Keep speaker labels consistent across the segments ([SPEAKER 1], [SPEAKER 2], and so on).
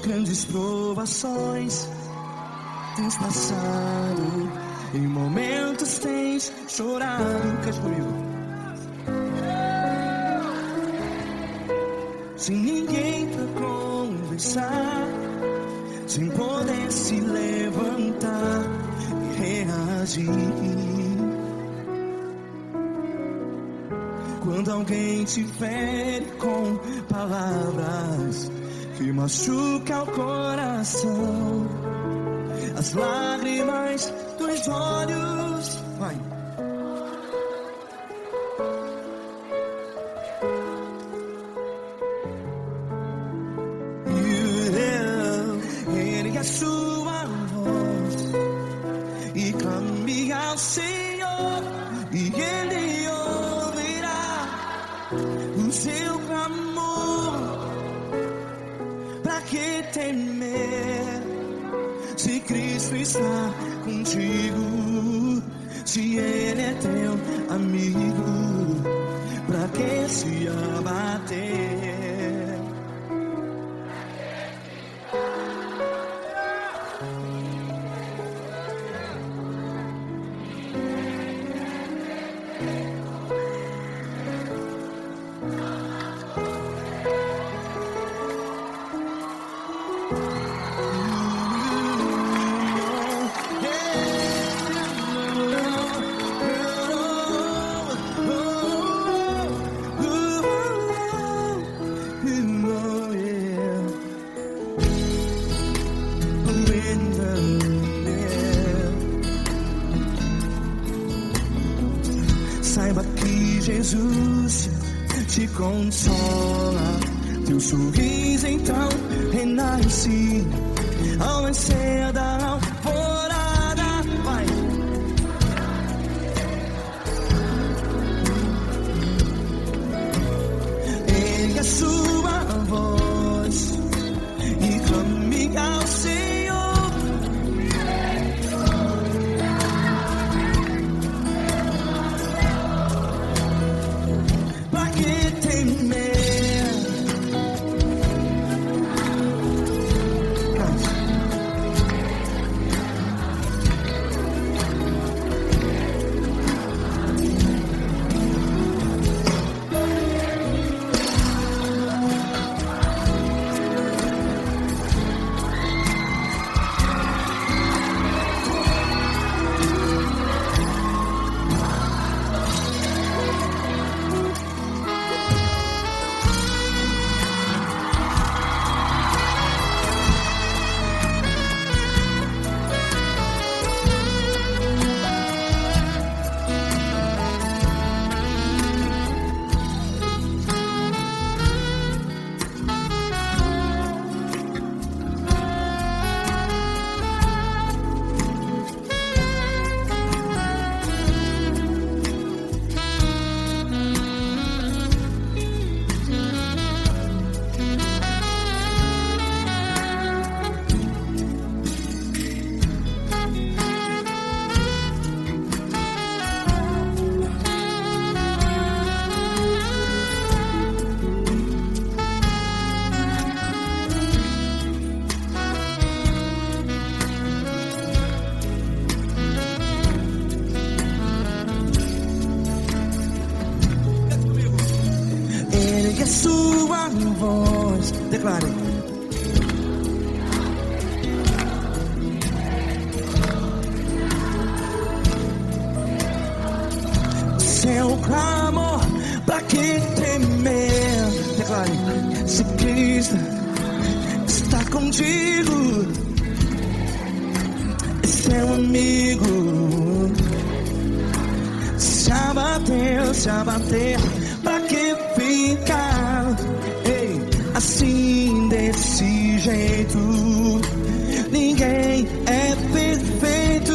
[SPEAKER 1] Grandes provações tens passado, em momentos tens chorado. Cante comigo. Sem ninguém pra conversar, sem poder se levantar e reagir. Quando alguém te fere com palavras que machuca o coração, as lágrimas dos olhos, vai. Ergue a sua voz e clame ao Senhor, e Ele ouvirá o seu clamor. Pra que temer, se Cristo está contigo? Se Ele é teu amigo, pra que se abater? Saiba que Jesus te consola, teu sorriso então renasce ao nascer da alvorada. Vai. Ergue a sua voz e clame ao Senhor. Ergue a sua voz, declare. Seu clamor, pra que temer? Declare. Se Cristo está contigo, é seu amigo. Se abater, pra que ficar assim desse jeito? Ninguém é perfeito.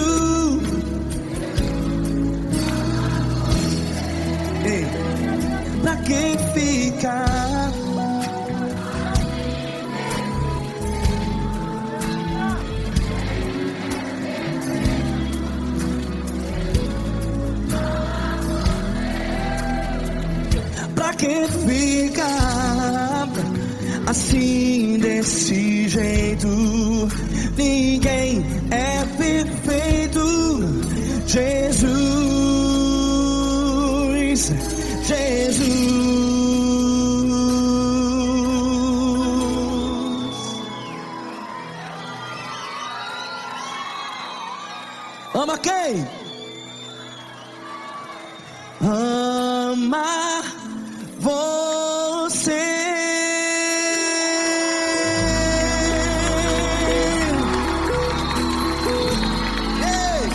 [SPEAKER 1] Pra que ficar? pra que ficar assim desse jeito? Ninguém é perfeito. Jesus, Jesus. Ama quem? Ama você. Ei.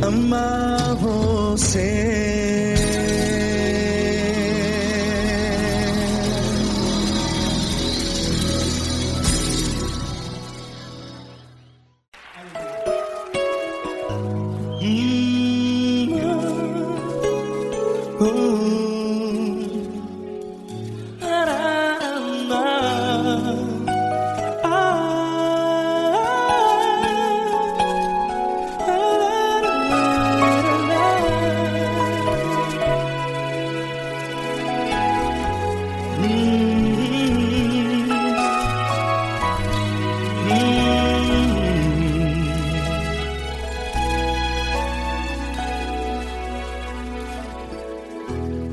[SPEAKER 1] Ama você.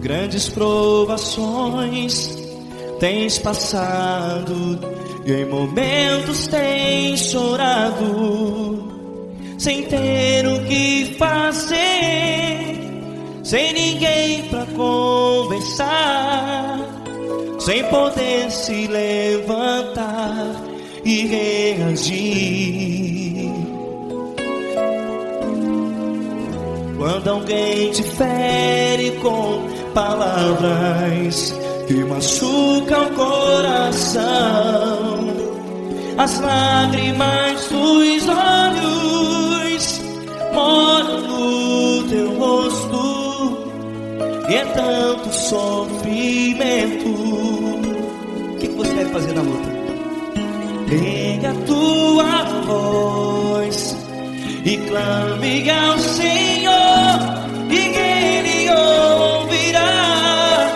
[SPEAKER 2] Grandes provações tens passado, e em momentos tens chorado, sem ter o que fazer, sem ninguém pra conversar, sem poder se levantar e reagir. Quando alguém te fere com palavras que machucam o coração, as lágrimas dos olhos moram no teu rosto, e é tanto sofrimento. O que você deve fazer na luta? Ergue a tua voz e clame ao Senhor, e Ele ouvirá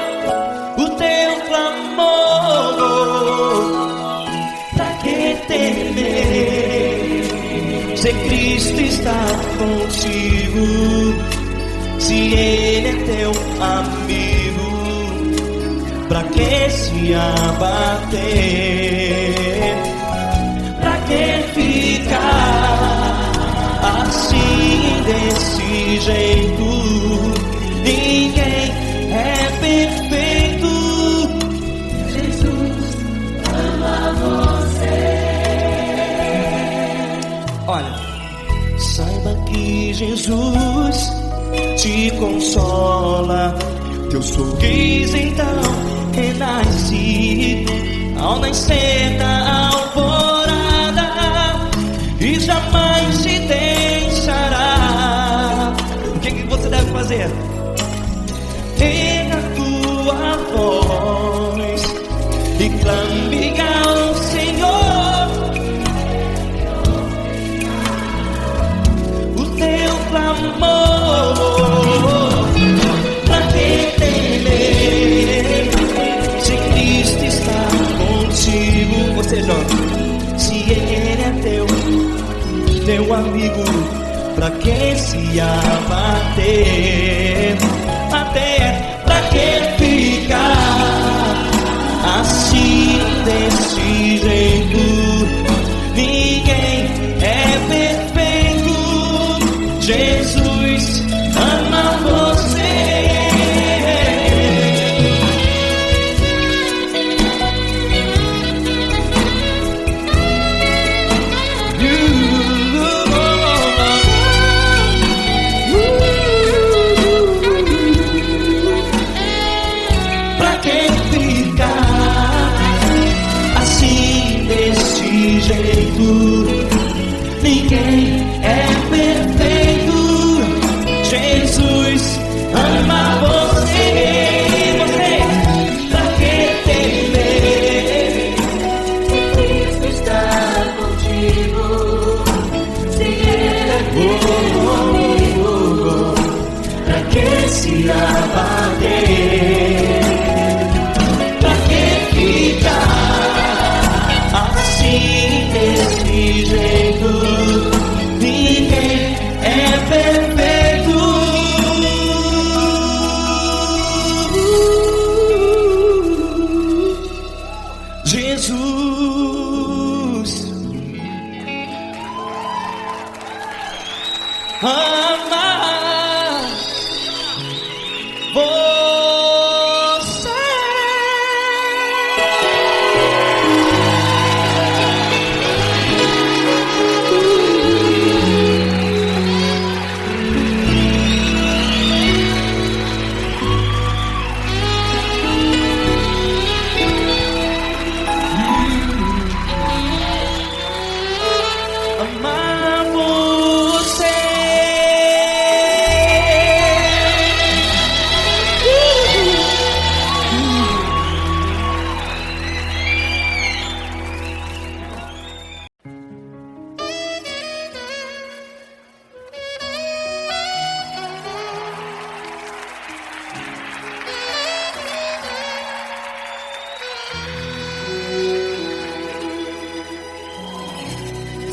[SPEAKER 2] o teu clamor. Pra que temer, se Cristo está contigo, se Ele é teu amigo? Pra que se abater? Pra que ficar assim desse jeito? Ninguém é perfeito. Jesus ama você. Olha, saiba que Jesus te consola, teu sorriso então renasce ao nascer da alvorada, e jamais te deixará. O que você deve fazer? Erga a tua voz e clame ao Senhor, o teu clamor. Pra que temer, se Cristo está contigo? Você jovem, se Ele é teu amigo, pra que se abater? Até pra que ficar assim desse jeito? Ninguém é perfeito. Jesus ama você. Ninguém é perfeito. Jesus ama você. Você, pra que temer? Cristo está contigo. amar você. Amar você.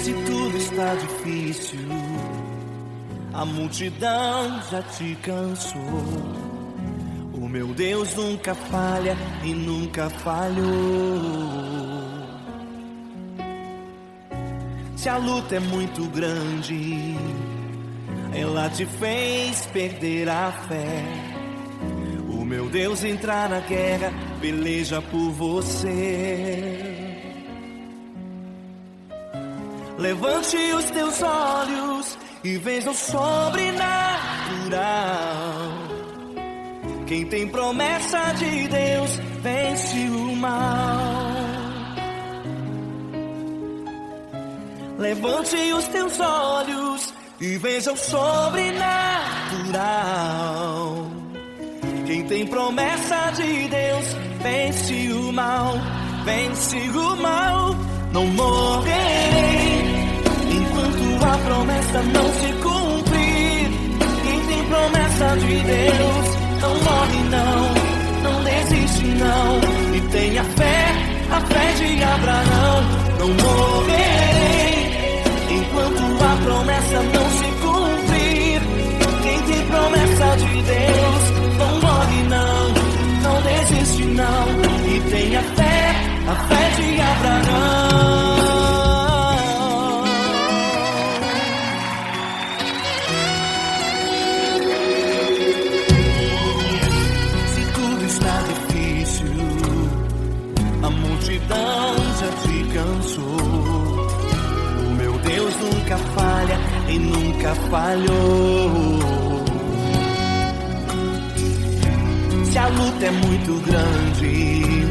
[SPEAKER 1] Se tudo está difícil, a multidão já te cansou. O meu Deus nunca falha e nunca falhou. Se a luta é muito grande, ela te fez perder a fé. O meu Deus entrar na guerra, peleja por você. Levante os teus olhos e veja o sobrenatural. Quem tem promessa de Deus vence o mal. Levante os teus olhos e veja o sobrenatural. Quem tem promessa de Deus vence o mal. Vence o mal. Não morrerei enquanto a promessa não se cumprir. Quem tem promessa de Deus não morre não desiste não. E tenha fé, a fé de Abraão. Não morrerei enquanto a promessa não se cumprir. Quem tem promessa de Deus não morre não desiste não. E tenha fé, a fé de Abraão. Se tudo está difícil, a multidão já te cansou. O meu Deus nunca falha e nunca falhou. Se a luta é muito grande,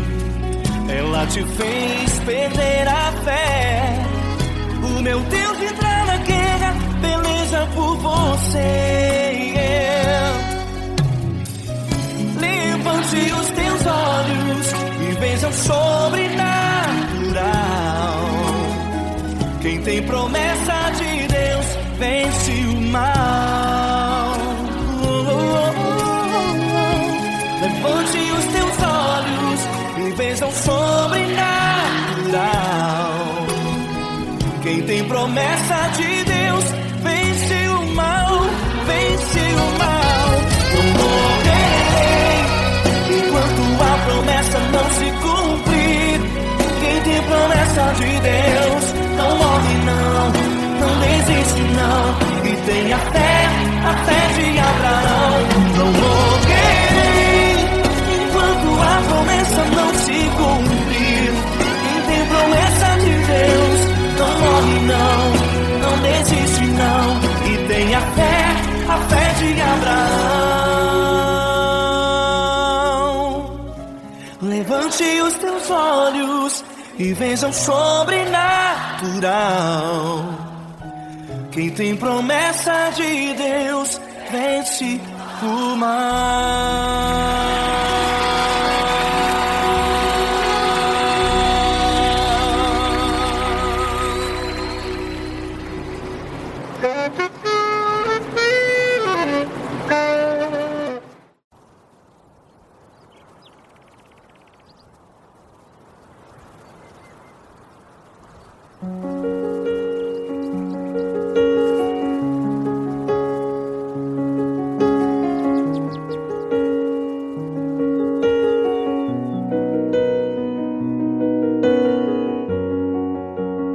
[SPEAKER 1] ela te fez perder a fé. O meu Deus entrar na guerra, peleja por você. Levante os teus olhos e veja o sobrenatural. Quem tem promessa de Deus vence o mal. Levante os teus olhos e veja o sobrenatural. Quem tem promessa de Deus vence o mal, vence o mal. Não morrerei enquanto a promessa não se cumprir. Quem tem promessa de Deus não morre não desiste não. E tenha fé, a fé de Abraão. Não morrerei enquanto a promessa não se cumprir. Quem tem promessa de Deus não morre não desiste não. E tenha fé, a fé de Abraão. Levante os teus olhos e veja o sobrenatural. Quem tem promessa de Deus vence o mal.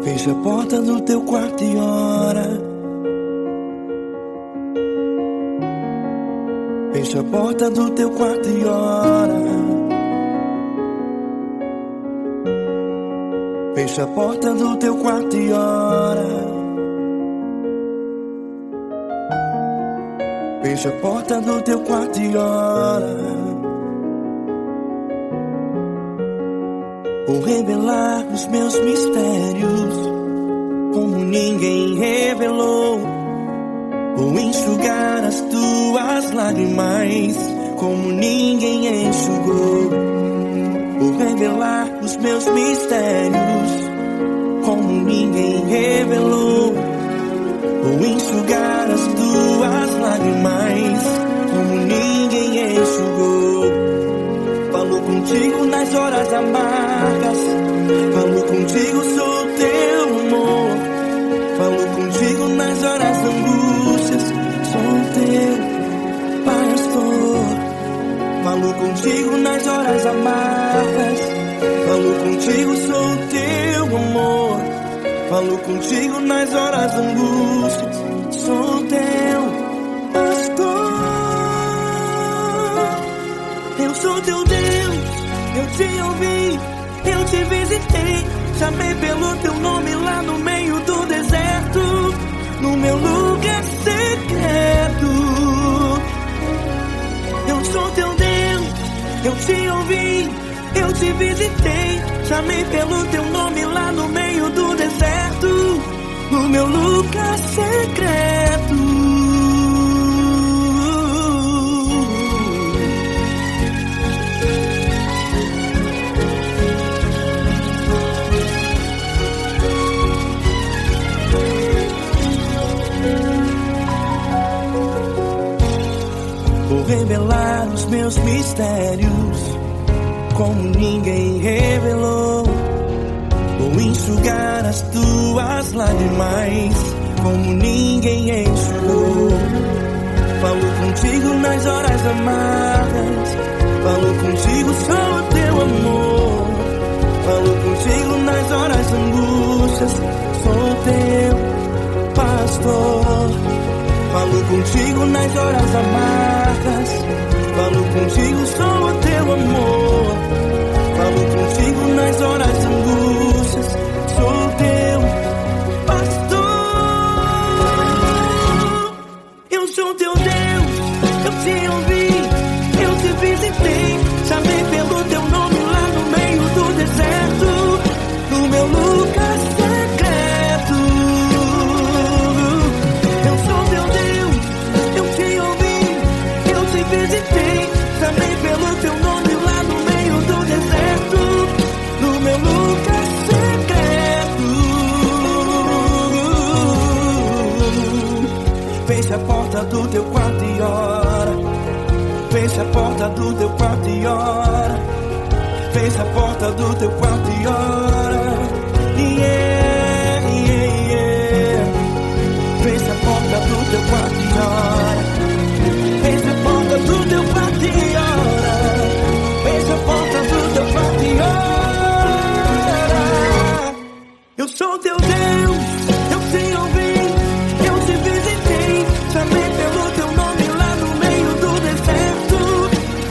[SPEAKER 1] Fecha a porta do teu quarto e ora. Fecha a porta do teu quarto e ora. Fecha a porta do teu quarto e ora. Fecha a porta do teu quarto e ora. Vou revelar os meus mistérios como ninguém revelou. Vou enxugar as tuas lágrimas como ninguém enxugou. Vou revelar os meus mistérios como ninguém revelou. Vou enxugar as tuas lágrimas como ninguém enxugou. Falo contigo nas horas amargas, falo contigo, sou teu amor. Falo contigo nas horas da angústias, sou teu pastor. Falo contigo nas horas amargas, falo contigo, sou teu amor. Falo contigo nas horas da angústias, sou teu pastor. Eu sou teu Deus, eu te ouvi, eu te visitei. Chamei pelo teu nome lá no meio do deserto, no meu lugar secreto. Eu sou teu Deus, eu te ouvi, eu te visitei. Chamei pelo teu nome lá no meio do deserto, no meu lugar secreto. Vou revelar os meus mistérios como ninguém revelou. Vou enxugar as tuas lágrimas como ninguém enxugou. Falo contigo nas horas amargas, falo contigo, sou teu amor. Falo contigo nas horas angústias, sou teu pastor. Falo contigo nas horas amargas, falo contigo, sou teu amor. Falo contigo nas horas angústias, sou teu pastor. Eu sou teu Deus, eu te ouvi, eu te visitei. Chamei pelo teu nome lá no meio do deserto, no meu lugar secreto. Eu sou teu Deus, eu te ouvi, eu te visitei. Chamei pelo teu nome lá no meio do deserto, no meu lugar secreto. Fecha a porta do teu quarto e ora. Fecha a porta do teu quarto e ora. Fecha a porta do teu quarto e ora. Yeah, yeah, yeah. Fecha a porta do teu quarto e ora. Fecha a porta do teu quarto e ora. Fecha a porta do teu quarto e ora. Eu sou teu Deus, eu te ouvi, eu te visitei. Chamei pelo teu nome lá no meio do deserto,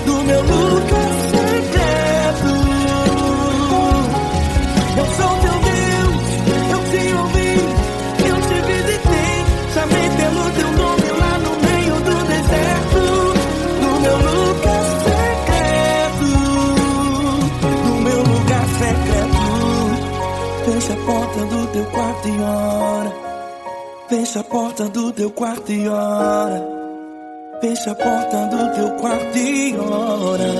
[SPEAKER 1] no meu lugar secreto. Eu sou teu Deus, eu te ouvi, eu te visitei. Chamei pelo teu nome lá no meio do deserto, no meu lugar secreto, no meu lugar secreto. Fecha a porta do teu quarto e ora. Fecha a porta do teu quarto e ora. Fecha a porta do teu quarto e ora.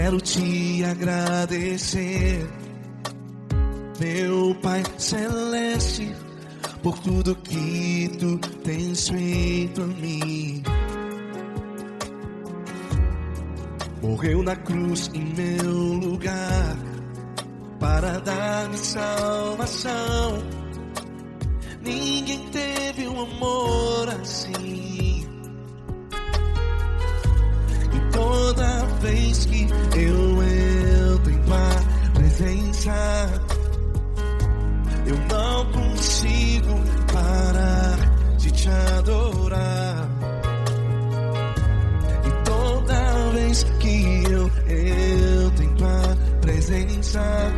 [SPEAKER 1] quero te agradecer, meu Pai Celeste, por tudo que tu tens feito a mim. Morreu na cruz em meu lugar para dar-me salvação. Ninguém teve um amor assim. E toda vez que eu entro em tua presença, eu não consigo parar de te adorar. E toda vez que eu entro em tua presença,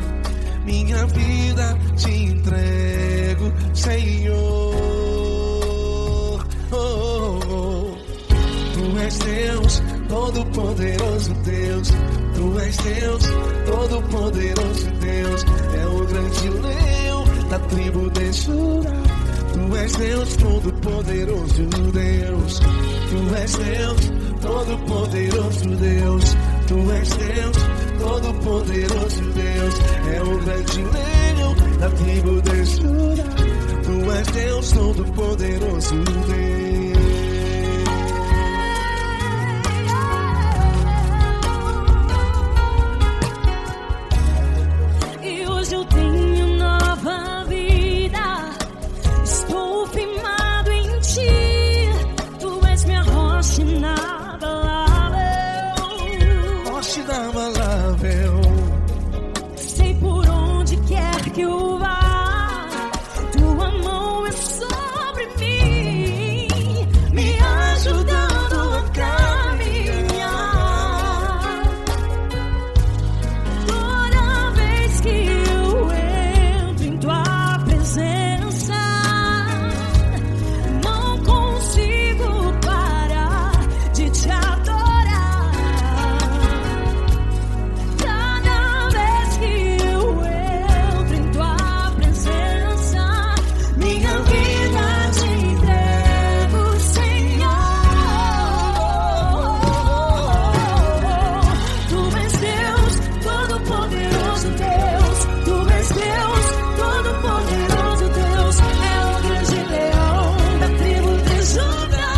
[SPEAKER 1] minha vida te entrego, Senhor. Tu és Deus, Todo-Poderoso Deus. Tu és Deus, Todo-Poderoso Deus. É o grande leão da tribo de Judá. Tu és Deus, Todo-Poderoso Deus. Tu és Deus, Todo-Poderoso Deus. Tu és Deus, Todo-Poderoso Deus. É o grande leão da tribo de Judá. Tu és Deus, Todo-Poderoso Deus.
[SPEAKER 3] E hoje eu tenho nova vida. Estou firmado em ti. Tu és minha rocha inabalável.
[SPEAKER 1] Rocha inabalável.
[SPEAKER 3] Sei por onde quer que eu vá, tua mão é sobre mim, me ajudando a caminhar. Toda vez que eu entro em tua presença, não consigo parar de te adorar. Cada vez que eu entro em tua presença, minha vida te entrego, Senhor. Tu és Deus, Todo-Poderoso Deus. Tu és Deus, Todo-Poderoso Deus. É o grande leão da tribo de Judá.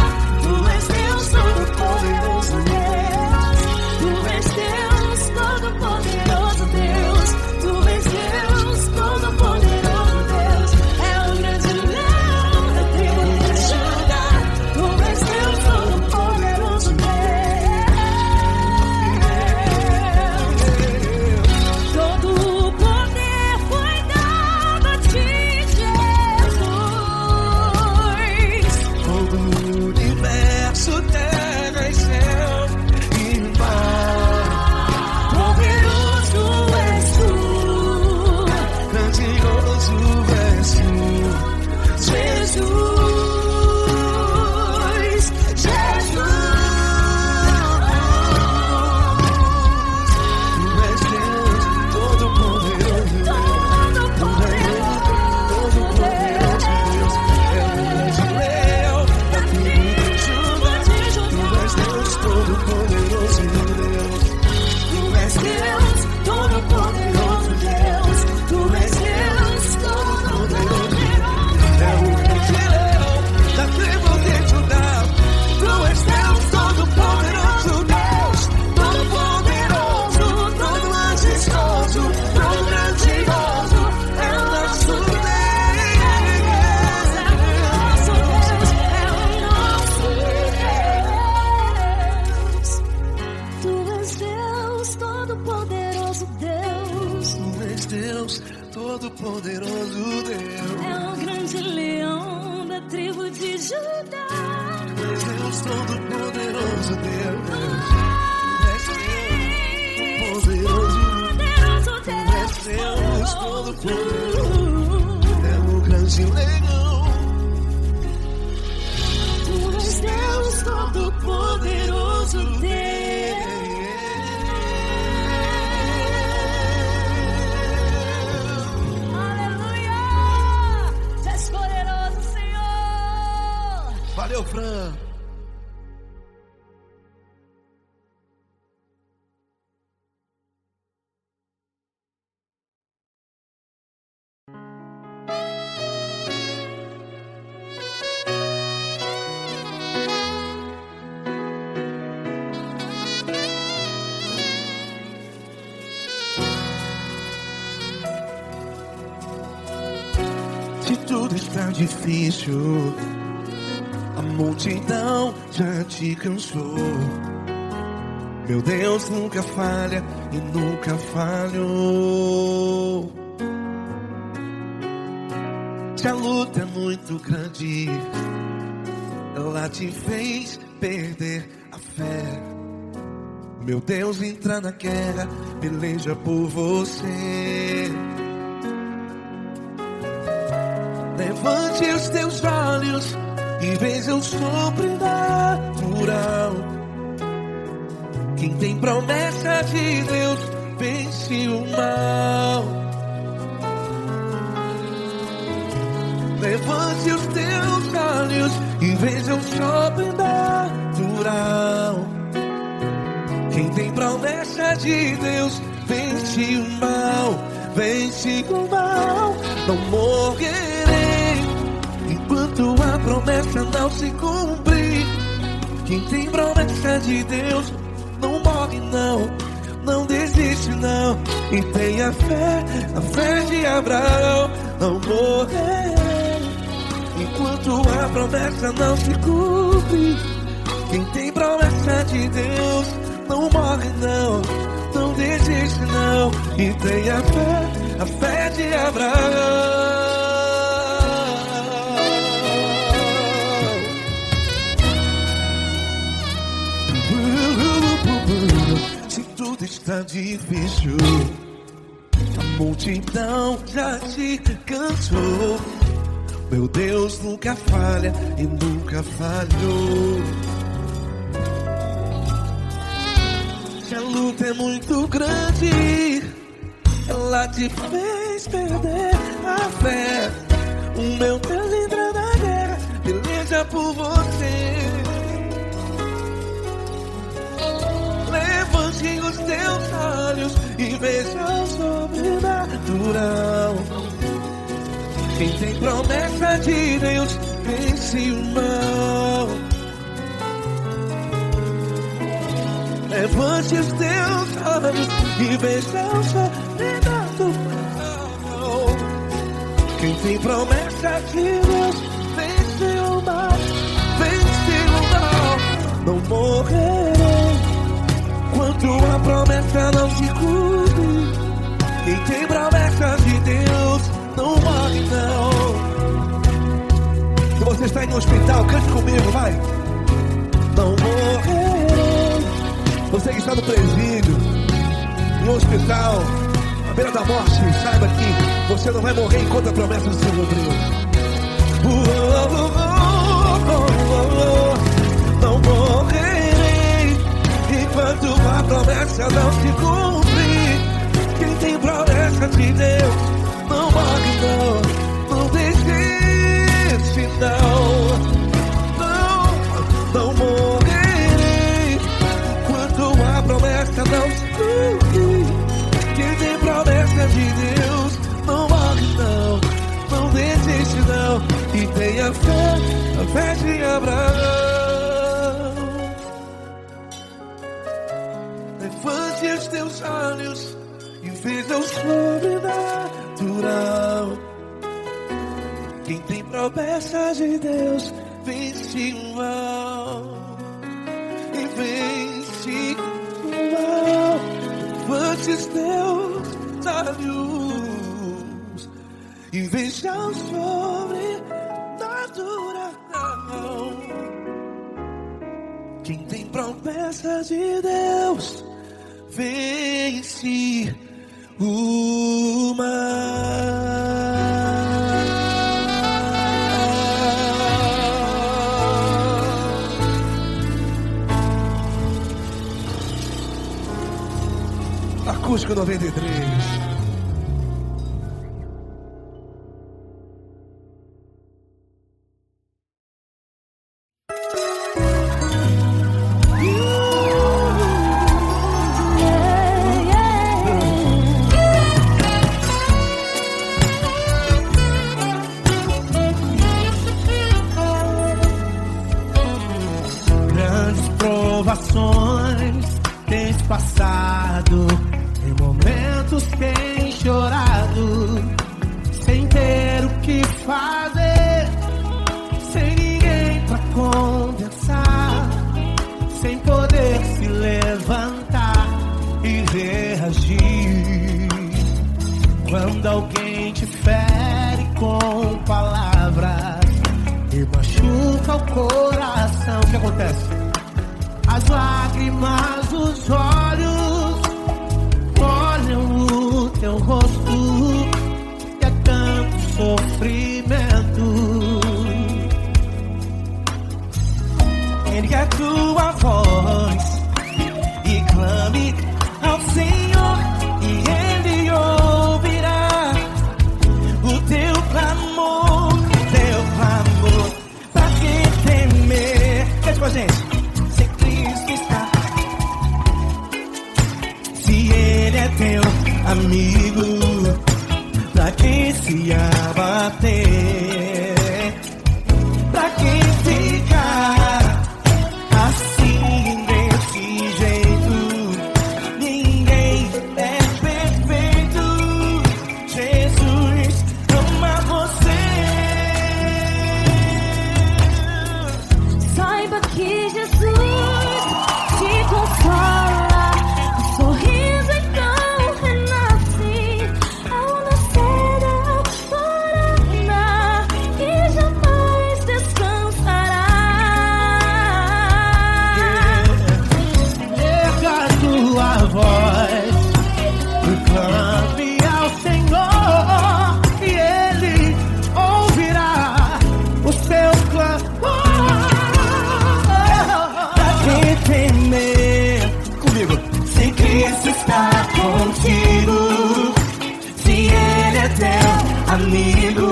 [SPEAKER 3] Tu és Deus, Todo-Poderoso Deus. Tu és Deus, Todo-Poderoso Deus. Tu és Deus, Todo-Poderoso Deus. É o grande leão da tribo de Judá. Tu és Deus, Todo-Poderoso Deus. Todo o poder foi dado a ti, Jesus.
[SPEAKER 1] Todo o universo, terra e céu e mar.
[SPEAKER 3] Poderoso és tu,
[SPEAKER 1] Grandioso és tu,
[SPEAKER 3] Jesus. Jesus.
[SPEAKER 1] Tu és Deus, Todo-Poderoso Deus. Tu és Deus, Todo-Poderoso Deus. É o grande leão da tribo de Judá. Tu és Deus, Todo-Poderoso Deus.
[SPEAKER 3] Tu és Deus, Todo-Poderoso Deus. Tu és Deus, Todo-Poderoso.
[SPEAKER 1] É o grande leão da tribo de Judá. Tu és Deus, Todo-Poderoso Deus. Todo-Poderoso, todo majestoso, todo grandioso. É o nosso Deus.
[SPEAKER 3] Tu és Deus, Todo-Poderoso Deus.
[SPEAKER 1] Tu és Deus, Todo-Poderoso Deus.
[SPEAKER 3] É o grande leão da tribo de Judá.
[SPEAKER 1] Tu és Deus, Todo-Poderoso Deus. Tu és Deus, Todo-Poderoso. Tu és Deus, Todo-Poderoso. É o grande leão.
[SPEAKER 3] Tu és Deus, Todo-Poderoso Deus. Aleluia! Tu és poderoso, Senhor.
[SPEAKER 1] Valeu, Fran. está difícil, a multidão já te cansou. Meu Deus nunca falha e nunca falhou. Se a luta é muito grande, ela te fez perder a fé. Meu Deus entra na guerra, peleja por você. Levante os teus olhos e veja o sobrenatural. Quem tem promessa de Deus vence o mal. Levante os teus olhos e veja o sobrenatural. Quem tem promessa de Deus vence o mal. Vence o mal. Não morrerei enquanto a promessa não se cumprir. Quem tem promessa de Deus não morre não, não desiste não. E tenha fé, a fé de Abraão. Não morrerei enquanto a promessa não se cumpre. Quem tem promessa de Deus não morre não, não desiste não. E tenha fé, a fé de Abraão. Se tudo está difícil, a multidão já te cansou. Meu Deus nunca falha e nunca falhou. Se a luta é muito grande, ela te fez perder a fé. O meu Deus entra na guerra, peleja por você. Levante os teus olhos e veja o sobrenatural. Quem tem promessa de Deus vence o mal. Levante os teus olhos e veja o sobrenatural. Quem tem promessa de Deus vence o mal. Vence o mal. Não morrerei enquanto a promessa não se cumpre. Quem tem promessa de Deus não morre não. Se você está em um hospital, cante comigo, vai. Não morrerei. Você que está no presídio, em um hospital, à beira da morte, saiba que você não vai morrer enquanto a promessa se cumpriu. Não morrerei enquanto a promessa não se cumprir. Quem tem promessa de Deus não morre não, não desiste não. Não morrerei enquanto a promessa não se cumprir. Quem tem promessa de Deus não morre não, não desiste não. E tenha fé, a fé de Abraão. Levante os teus olhos e veja o sobrenatural. Quem tem promessa de Deus vence o mal. E vence o mal. Levante os teus olhos e veja o sobrenatural. Quem tem promessa de Deus vence o mal. Acústico 93.
[SPEAKER 4] Grandes provações tens passado, em momentos tens chorado, sem ter o que fazer. poder se levantar e reagir. Quando alguém te fere com palavras e machuca o coração, o que acontece? As lágrimas dos olhos molham o teu rosto e é tanto sofrimento.
[SPEAKER 1] Erga a tua voz e clame ao Senhor e Ele ouvirá o teu clamor, pra que temer? Cante com a gente. Se Cristo está, se Ele é teu amigo, pra que se abater? Pra que ficar assim desse jeito? Ninguém é perfeito. Jesus ama você.
[SPEAKER 3] Saiba que Jesus te consola, o sorriso então renasce ao nascer da aurora e jamais descansará.
[SPEAKER 4] Erga a tua voz e clame ao Senhor e Ele ouvirá o seu clamor.
[SPEAKER 1] Pra que temer? Comigo. Se Cristo está contigo, se Ele é teu amigo,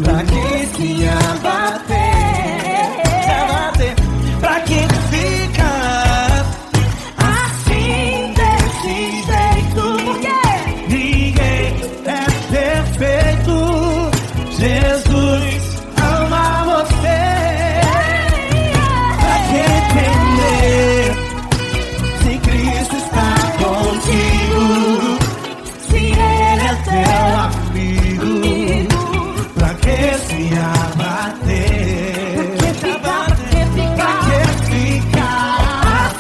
[SPEAKER 1] pra que se abater? Pra que ficar assim desse jeito? Por quê?
[SPEAKER 4] Ninguém é perfeito. Jesus ama você.
[SPEAKER 1] Pra que temer? Se Cristo está contigo, se Ele é teu
[SPEAKER 4] Amigo, pra que se abater? Pra que ficar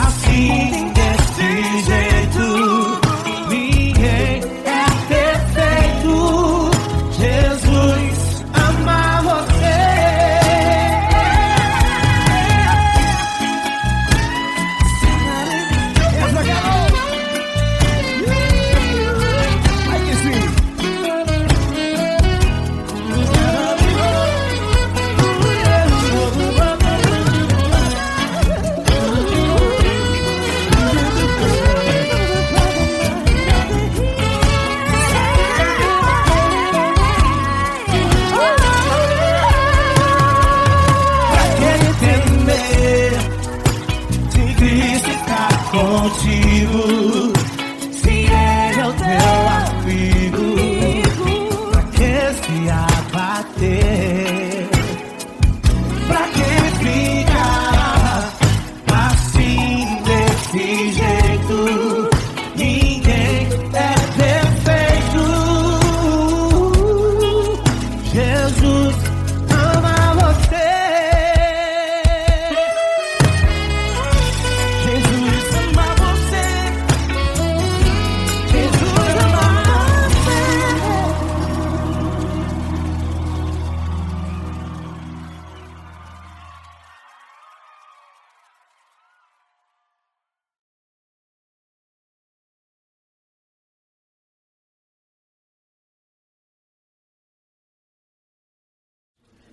[SPEAKER 4] assim desse jeito? Ninguém é perfeito. Jesus ama você.
[SPEAKER 1] Ai que sim. Pra que temer? Se Cristo está contigo, se Ele é o teu amigo,
[SPEAKER 4] Pra que se abater?
[SPEAKER 1] pra que ficar assim desse jeito?
[SPEAKER 4] Ninguém é perfeito. Jesus ama você.
[SPEAKER 1] Jesus ama você. Jesus ama você.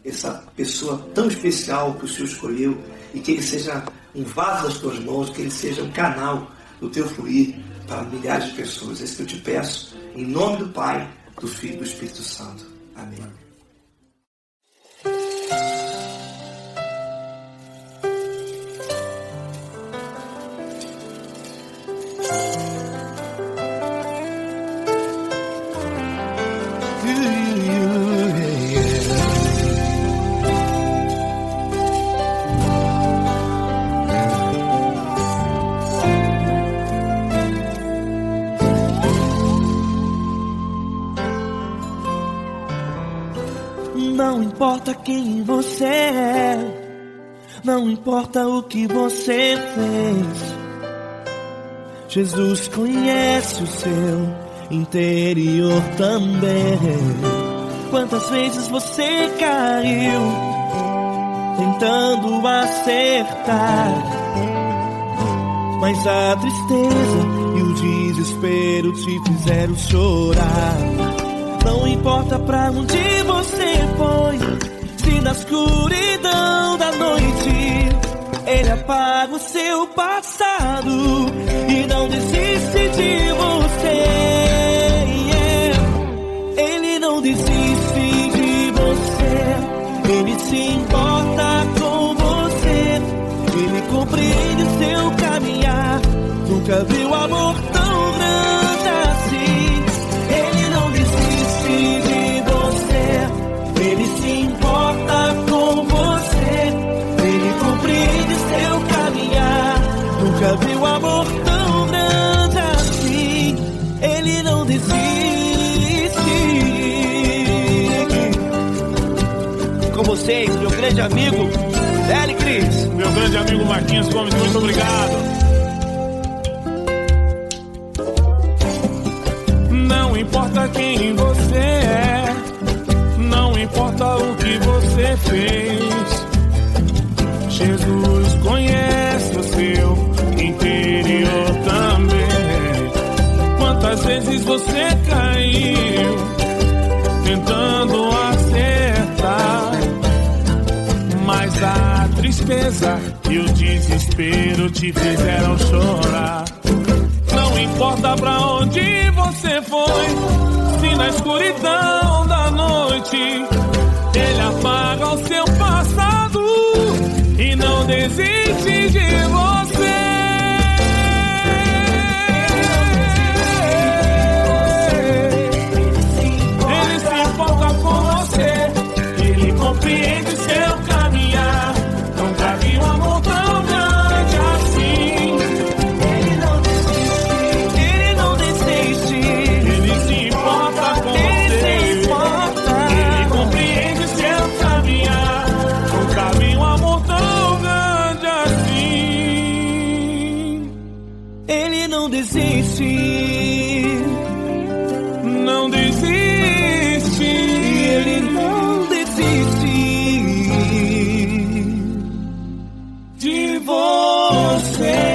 [SPEAKER 5] Essa pessoa tão especial que o Senhor escolheu e que ele seja um vaso das tuas mãos, que ele seja um canal do teu fluir para milhares de pessoas. É isso que eu te peço, em nome do Pai, do Filho e do Espírito Santo. Amém.
[SPEAKER 1] Não importa quem você é, Não importa o que você fez, Jesus conhece o seu interior também. Quantas vezes você caiu tentando acertar, mas a tristeza e o desespero te fizeram chorar. Não importa pra onde você foi, se na escuridão da noite Ele apaga o seu passado e não desiste de você. Ele não desiste de você, Ele se importa com você, Ele compreende o seu caminhar. Nunca viu amor tão grande assim. Ele não desiste de você, Ele se importa com você, Ele compreende seu caminhar. Nunca viu amor tão grande assim. Ele não desiste. Com vocês, meu grande amigo L. Cris.
[SPEAKER 6] Meu grande amigo Marquinhos Gomes, muito obrigado. Não importa quem você é, não importa o que você fez, Jesus conhece o seu interior também. Quantas vezes você caiu tentando acertar, mas a tristeza e o desespero te fizeram chorar. Não importa pra onde você foi, se na escuridão da noite Ele apaga o seu passado e não desiste de você. Ele se importa com você, Ele compreende seu caminhar. Nunca vi um amor tão grande assim.
[SPEAKER 1] Ele não desiste,
[SPEAKER 6] Ele se importa com você, Ele compreende seu caminhar. Nunca vi um amor tão grande assim.
[SPEAKER 1] Ele não desiste.
[SPEAKER 6] Não desiste.
[SPEAKER 1] Ele não desiste
[SPEAKER 6] De você.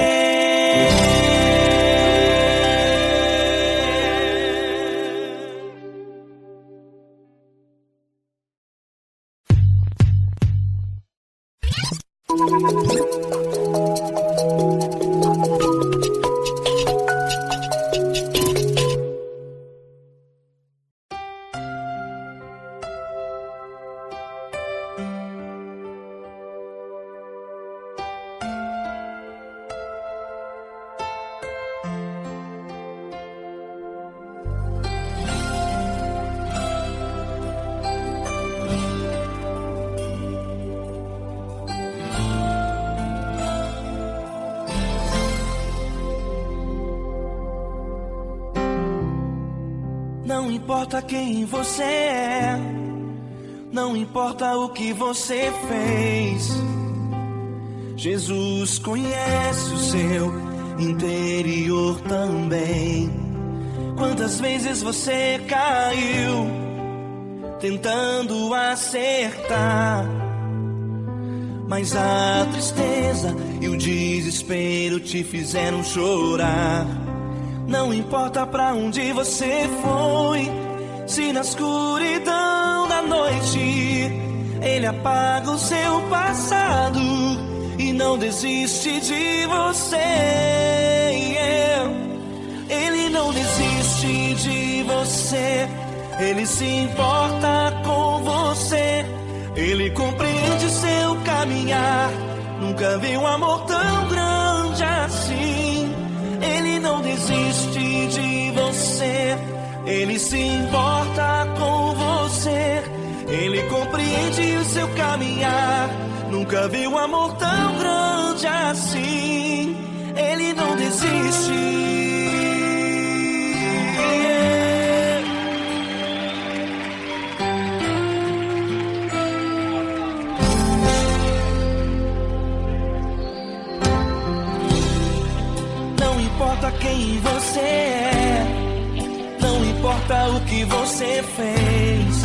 [SPEAKER 1] Não importa quem você é, não importa o que você fez, Jesus conhece o seu interior também. Quantas vezes você caiu tentando acertar, mas a tristeza e o desespero te fizeram chorar. Não importa pra onde você foi, se na escuridão da noite Ele apaga o seu passado e não desiste de você. Ele não desiste de você, Ele se importa com você, Ele compreende seu caminhar. Nunca vi um amor tão grande assim. Ele não desiste de você, Ele se importa com você, Ele compreende o seu caminhar. Nunca vi um amor tão grande assim. Ele não desiste. quem você é, não importa o que você fez.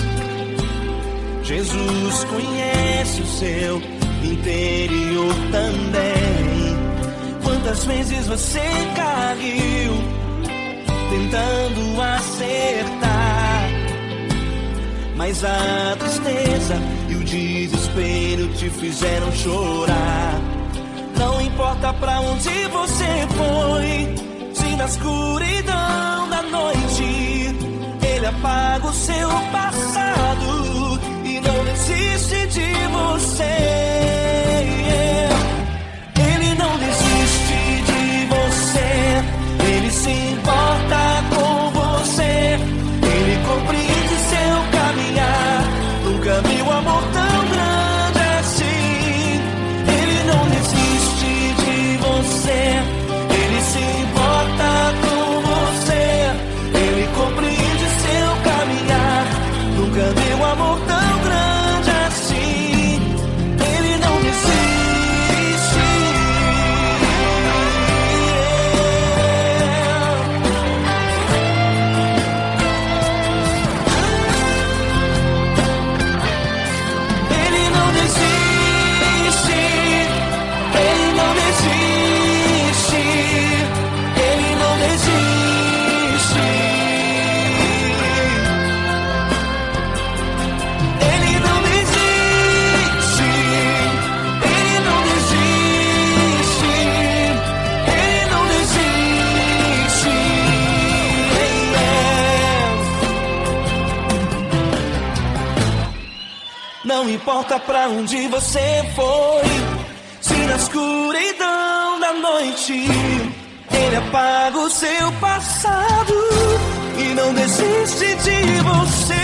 [SPEAKER 1] Jesus conhece o seu interior também. Quantas vezes você caiu tentando acertar, mas a tristeza e o desespero te fizeram chorar. Não importa pra onde você foi, se na escuridão da noite Ele apaga o seu passado e não desiste de você. Ele não desiste de você, Ele se importa com você, Ele compreende seu caminhar. Nunca vi um amor tão grande assim. Ele não desiste de você, Ele se importa com você, Ele compreende seu caminhar. Nunca vi um amor tão grande assim. Ele não desiste. Ele não desiste. Ele não desiste. Ele não desiste. Ele não desiste. Ele não desiste. Ele não desiste. Não importa pra onde você foi, se na escuridão da noite Ele apaga o seu passado e não desiste de você.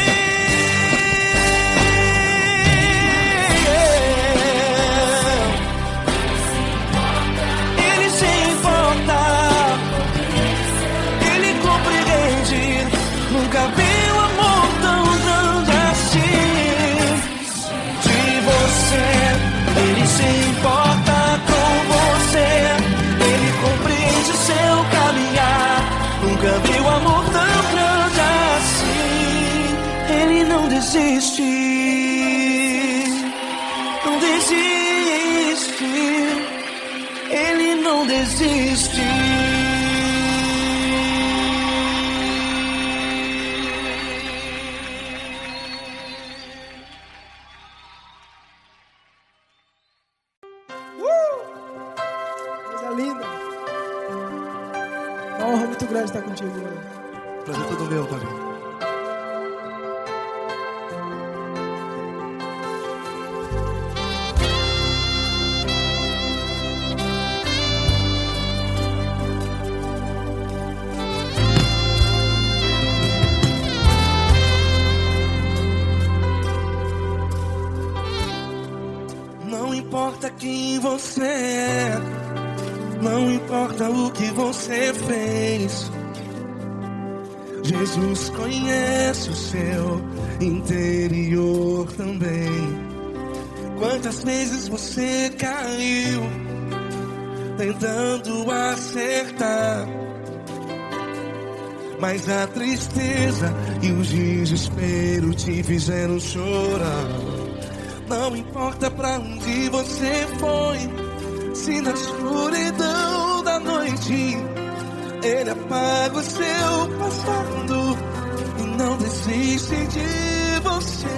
[SPEAKER 1] Ele se importa, Ele compreende. Nunca vi um amor tão grande assim. De você, Ele se importa com você, Ele compreende seu caminhar. Nunca vi um amor tão grande assim. Ele não desiste, não desiste. Ele não desiste.
[SPEAKER 7] Coisa linda. Uma honra muito grande estar contigo, Lord.
[SPEAKER 5] Prazer todo meu, Paulinho. Não importa quem você é, não importa o que você fez, Jesus conhece o seu interior também. Quantas vezes você caiu tentando acertar, mas a tristeza e o desespero te fizeram chorar. Não importa pra onde você foi, se na escuridão da noite Ele apaga o seu passado e não desiste de você.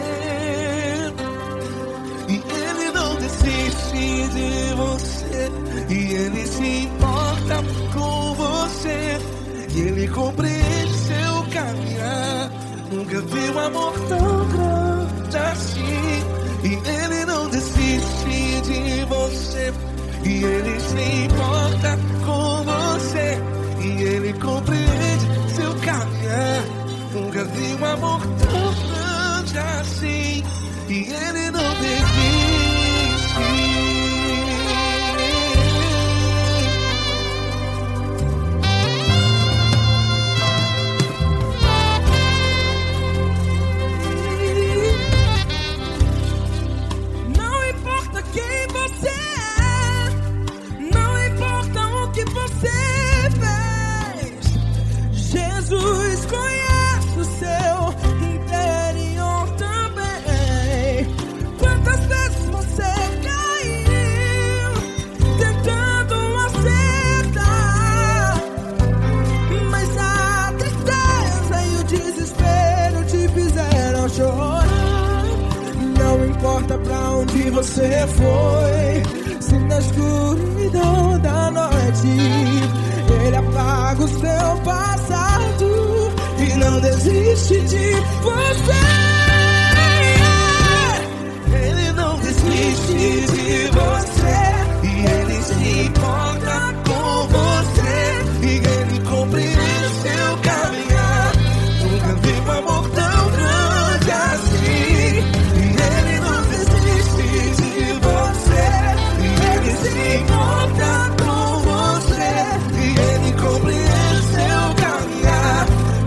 [SPEAKER 5] E Ele não desiste de você, e Ele se importa com você, e Ele compreende seu caminhar. Nunca vi um amor tão grande assim. E Ele não desiste de você, e Ele se importa com você, e Ele compreende seu caminhar. Nunca vi um amor tão grande assim. E Ele não desiste.
[SPEAKER 7] Quem você é, não importa o que você fez,
[SPEAKER 4] você foi. Se na escuridão da noite Ele apaga o seu passado e não desiste de você. Ele não desiste de você e Ele se importa com você e Ele compreende seu caminhar. Nunca vi um amor tão grande assim. E Ele não desiste de você e Ele se importa com você e Ele compreende seu caminhar.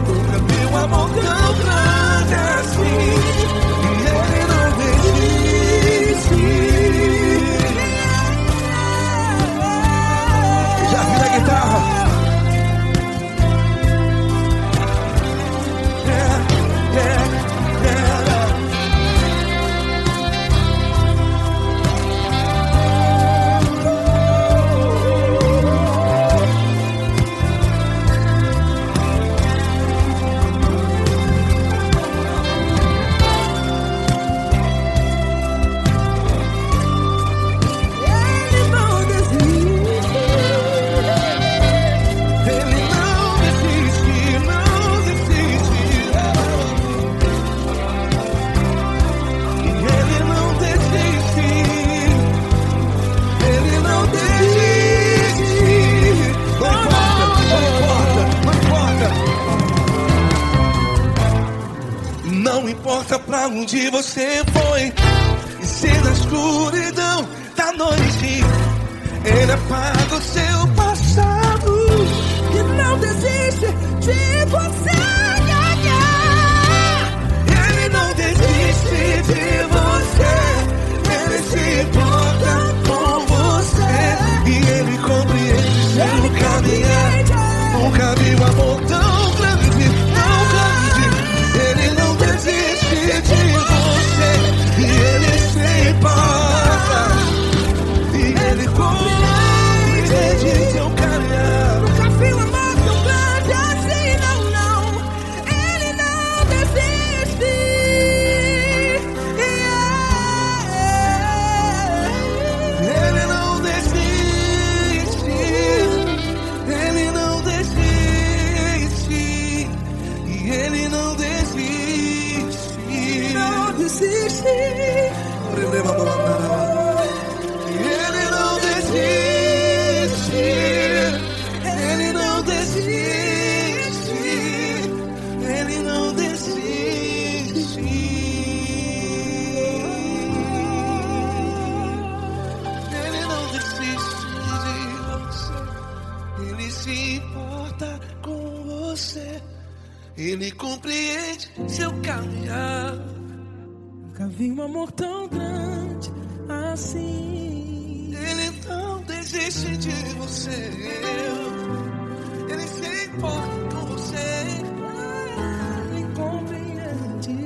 [SPEAKER 4] Nunca vi um amor tão grande assim. E Ele não desiste. Já vi a guitarra. Não importa pra onde você foi, e se na escuridão da noite Ele apaga o seu passado e não desiste de você. Ele não desiste de você, Ele se importa com você e Ele compreende seu caminhar. Nunca vi um amor tão grande, tão grande. Ele não desiste de você e Ele se importa e Ele compreende seu caminhar. Nunca vi um amor tão grande assim, não, não. Ele não desiste. Ele não desiste. Ele não desiste. E Ele não desiste. Não desiste. Ele não desiste. Ele não desiste. Ele não desiste. Ele não desiste de você. Ele se importa com você. Ele compreende seu caminhar. Nunca vi um amor tão grande assim. Ele não desiste de você. Ele se importa com você. Ele compreende.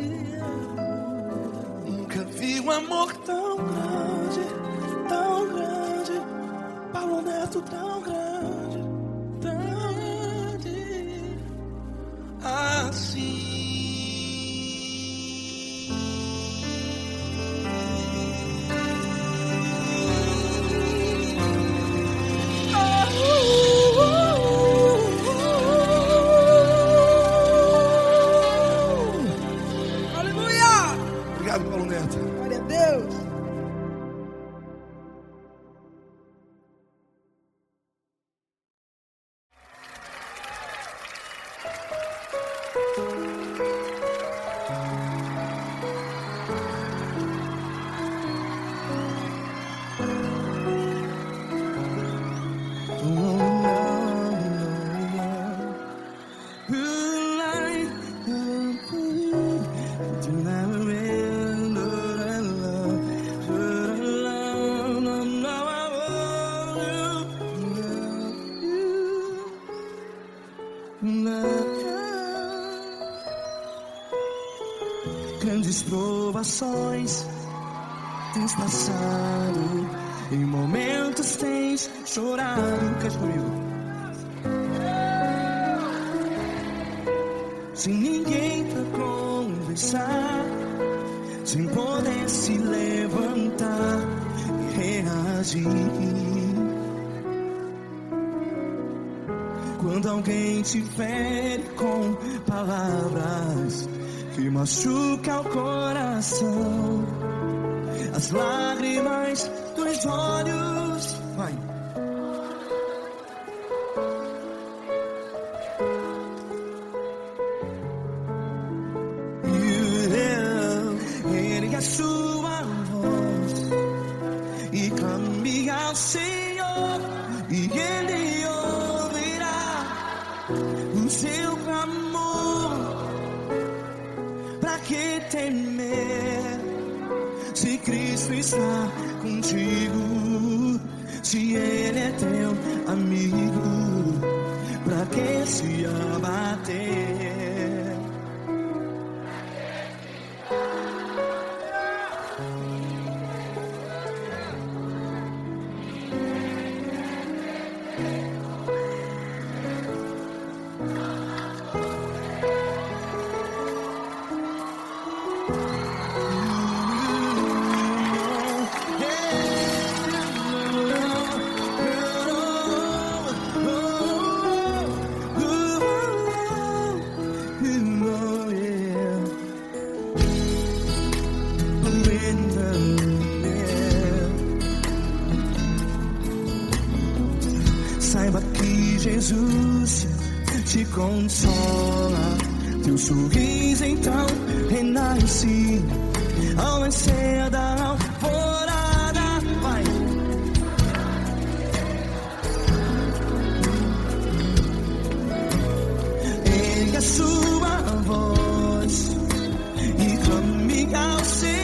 [SPEAKER 4] Nunca vi um amor tão grande, tão grande. Paulo Neto tão grande, tão grande assim. Obrigado, Paulo Neto.
[SPEAKER 7] Glória a Deus.
[SPEAKER 4] Grandes provações tens passado, em momentos tens chorado. Cante comigo. Sem ninguém pra conversar, sem poder se levantar.
[SPEAKER 1] agir. Quando alguém te fere com palavras que machucam o coração, as lágrimas dos olhos, vai. Ergue a sua voz e clame ao Senhor, e Ele ouvirá o seu clamor. Pra que temer, se Cristo está contigo? Se Ele é teu amigo, pra que se abater? Saiba que Jesus te consola, teu sorriso então renasce ao nascer da alvorada. Vai. Ergue a sua voz e clame ao Senhor.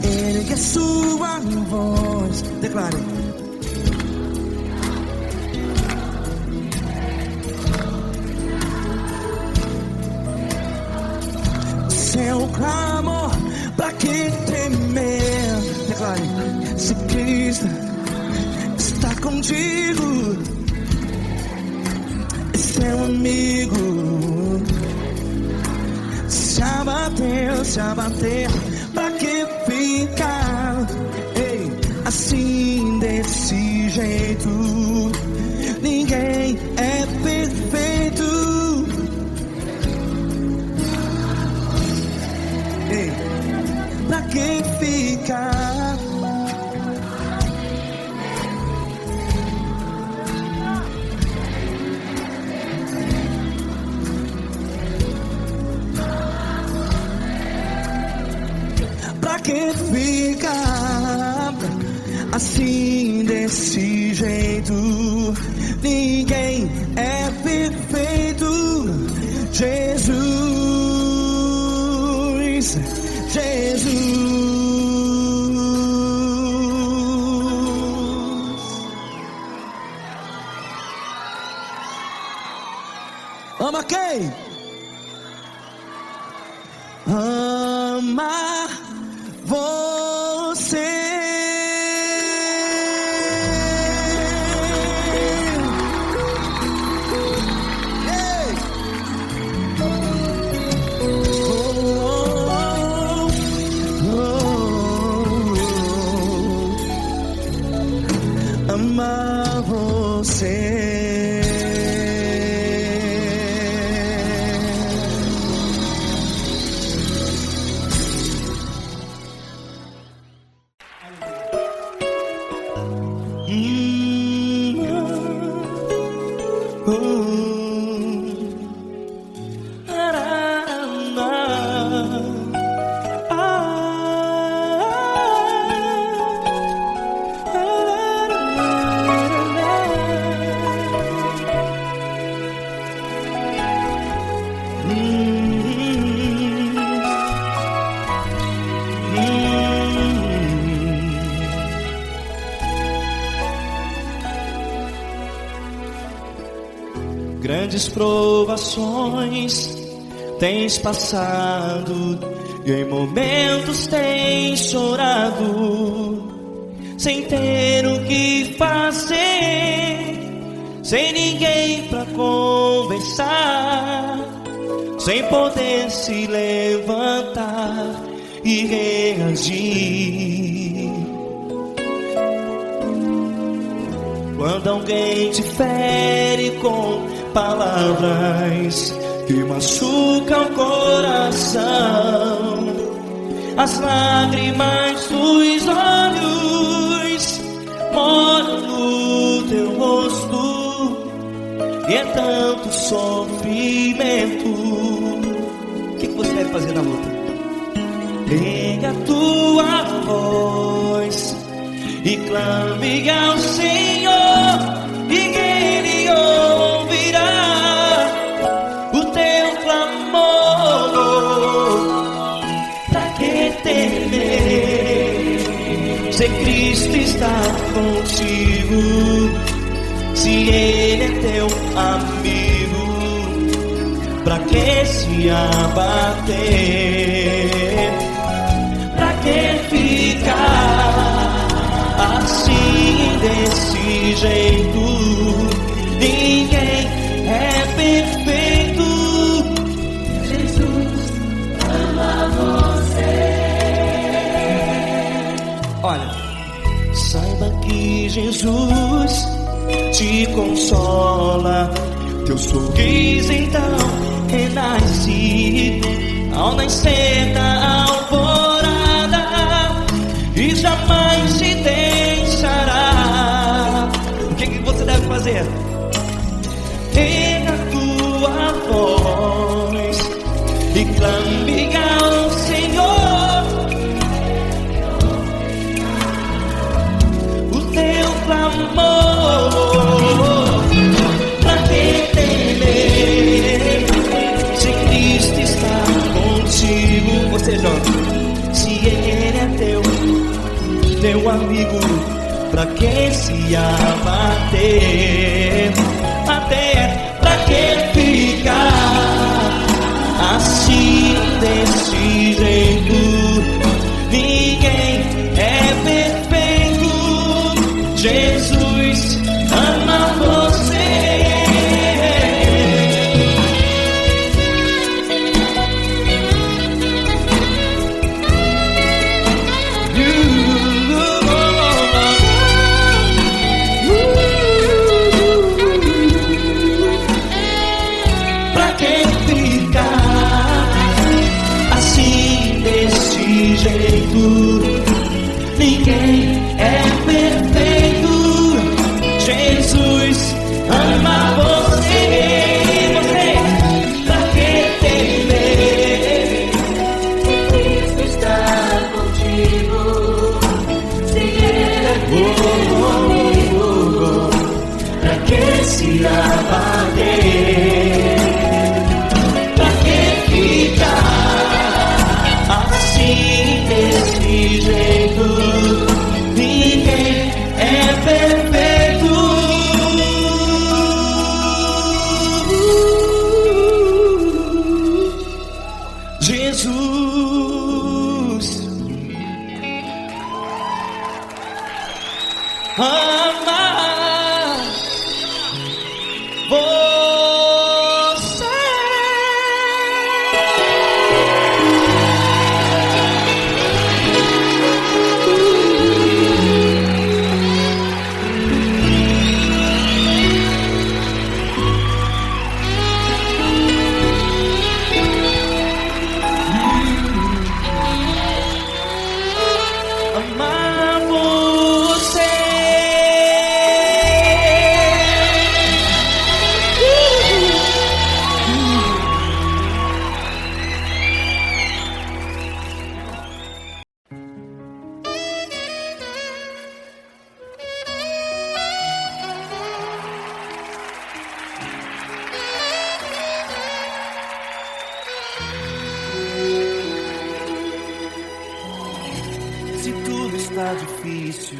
[SPEAKER 1] Ergue a sua voz, declare. Seu clamor, pra que temer? Declare. Se Cristo está contigo, é seu amigo. Se abater, pra que ficar, ei, assim desse jeito? Ninguém é perfeito. Ei, pra que ficar? Pra que ficar assim desse jeito? Ninguém é perfeito. Jesus, Jesus. Ama quem? amar você. Amar você. Grandes provações tens passado e em momentos tens chorado, sem ter o que fazer, sem ninguém pra conversar, sem poder se levantar e reagir. Quando alguém te fere com palavras que machucam o coração, as lágrimas dos olhos moram no teu rosto, e é tanto sofrimento. O que você deve fazer na luta? Pega a tua voz e clame ao Senhor, e Ele ouvirá o teu clamor. Pra que temer, se Cristo está contigo, se Ele é teu amigo? Pra que se abater? Pra que ficar assim, desse jeito? Ninguém é perfeito.
[SPEAKER 3] Jesus ama você.
[SPEAKER 1] Olha, saiba que Jesus te consola, teu sorriso então renasce ao nascer da alvorada, e jamais te deixará. O que você deve fazer? Pega a tua voz e clame ao Senhor, o teu clamor. Pra que temer, se Cristo está contigo? Você joga. Se Ele é teu amigo, pra que se abater? Até pra que ficar assim, desse jeito? Ninguém é perfeito. Jesus ama você. Ninguém é perfeito. Jesus ama você. Você, pra que temer?
[SPEAKER 3] Cristo está contigo, se Ele é teu amigo.
[SPEAKER 1] Pra que se abater? Pra que ficar assim, desse jeito? Ninguém é perfeito. Jesus, amar você. Amar você. Se tudo está difícil,